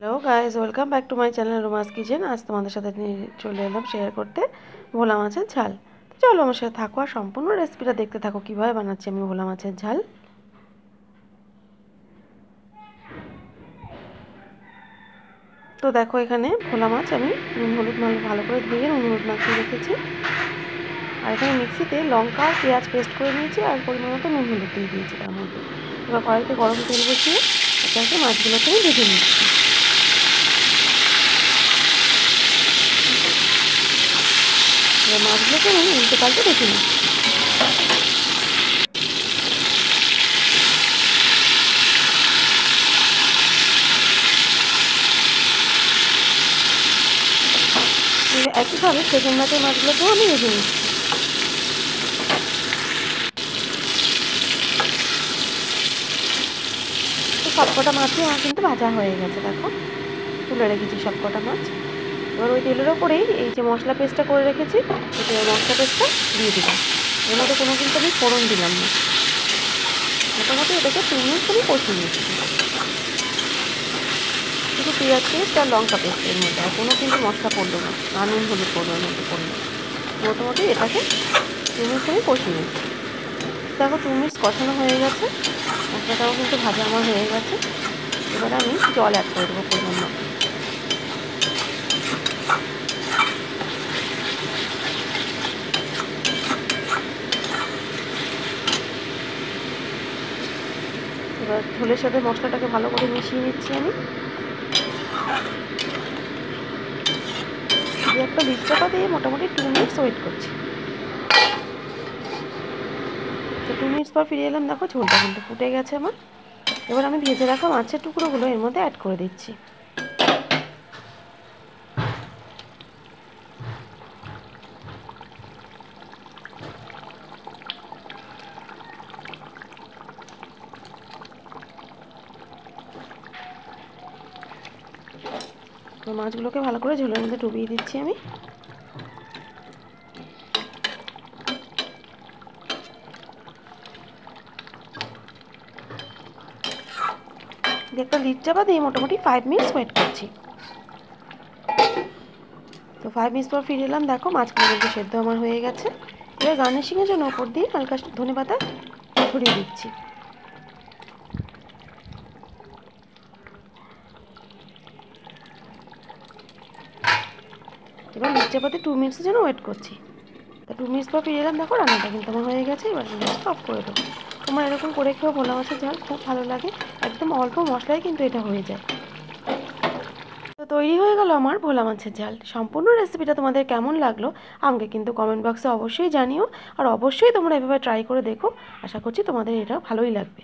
Hello guys, welcome back to my channel Roma's kitchen. আজ তোমাদের সাথে নিয়ে চলে এলাম শেয়ার করতে ভোলা মাছের ঝাল। তো চলো আমার সাথে থাকো আর সম্পূর্ণ রেসিপিটা দেখতে থাকো কীভাবে বানাচ্ছি আমি ভোলা মাছের ঝাল। তো দেখো এখানে ভোলা মাছ আমি নুন হলুদ ভালো করে ধুয়ে নুন হলুদ মাখিয়ে রেখেছি। আর এখানে মিক্সিতে লঙ্কা আর পেঁয়াজ পেস্ট করে নিয়েছি আর পরিমাণ মতো নুন হলুদ দিয়ে দিয়েছি তার মধ্যে। এবার কড়াইতে গরম তেল বসিয়ে এটাকে মাছগুলোকে আমি ভেজে নিচ্ছি। এবার মাছগুলোকে আমি উল্টে পাল্টে ভেজে নিচ্ছি। একইভাবে সেকেন্ড ব্যাচের মাছগুলোকেও আমি ভেজে নিচ্ছি। তো সবকটা মাছই আমার কিন্তু ভাজা হয়ে গেছে, দেখো তুলে রেখেছি সবকটা মাছ। এবার ওই তেলের ওপরেই এই যে মশলা পেস্টটা করে রেখেছি ওই মশলা পেস্টটা দিয়ে দিলাম। এর মধ্যে কোনো কিন্তু আমি ফোড়ন দিলাম না, মোটামুটি এটাকে 2 মিনিট আমি কষিয়ে নিচ্ছি। শুধু পেঁয়াজ পেস্ট আর লঙ্কা পেস্ট এর মধ্যে, আর কোনো কিন্তু মশলা পড়লো না, নুন হলুদ পড়লো এর মধ্যে পড়লো। মোটামুটি এটাকে 2 মিনিট আমি কষিয়ে নিচ্ছি। দেখো 2 মিনিট কষানো হয়ে গেছে, মশলাটাও কিন্তু ভাজা আমার হয়ে গেছে। এবারে আমি জল অ্যাড করে দেবো পরিমাণ মতো। এবার ঝোলের সাথে মশলাটাকে ভালো করে মিশিয়ে নিচ্ছি আমি। একটা লিড চাপা দিয়ে মোটামুটি 2 মিনিটস ওয়েট করছি। তো 2 মিনিটস পর ফিরে এলাম, দেখো ঝোলটা কিন্তু ফুটে গেছে আমার। এবার আমি ভেজে রাখা মাছের টুকরোগুলো এর মধ্যে অ্যাড করে দিচ্ছি। তো মাছগুলোকে ভালো করে ঝোলের মধ্যে ডুবিয়ে দিচ্ছি আমি। একটা লিড চাপা দিয়ে মোটামুটি 5 মিনিটস ওয়েট করছি। তো 5 মিনিটস পর ফিরে এলাম, দেখো মাছগুলো কিন্তু সেদ্ধ আমার হয়ে গেছে। এবার গার্নিশিংয়ের জন্য ওপর দিয়ে হালকা ধনেপাতা ছড়িয়ে দিচ্ছি। এবার লিড চাপাতে 2 মিনিটসের জন্য ওয়েট করছি। তো 2 মিনিটস পর ফিরে এলাম, দেখো রান্নাটা কিন্তু আমার হয়ে গেছে। এবার গ্যাসটা অফ করে দেবো। তোমরা এরকম করে খেয়েও ভোলা মাছের ঝাল খুব ভালো লাগে, একদম অল্প মশলায় কিন্তু এটা হয়ে যায়। তো তৈরি হয়ে গেল আমার ভোলা মাছের ঝাল। সম্পূর্ণ রেসিপিটা তোমাদের কেমন লাগলো আমাকে কিন্তু কমেন্ট বক্সে অবশ্যই জানিও, আর অবশ্যই তোমরা এভাবে ট্রাই করে দেখো। আশা করছি তোমাদের এটা ভালোই লাগবে।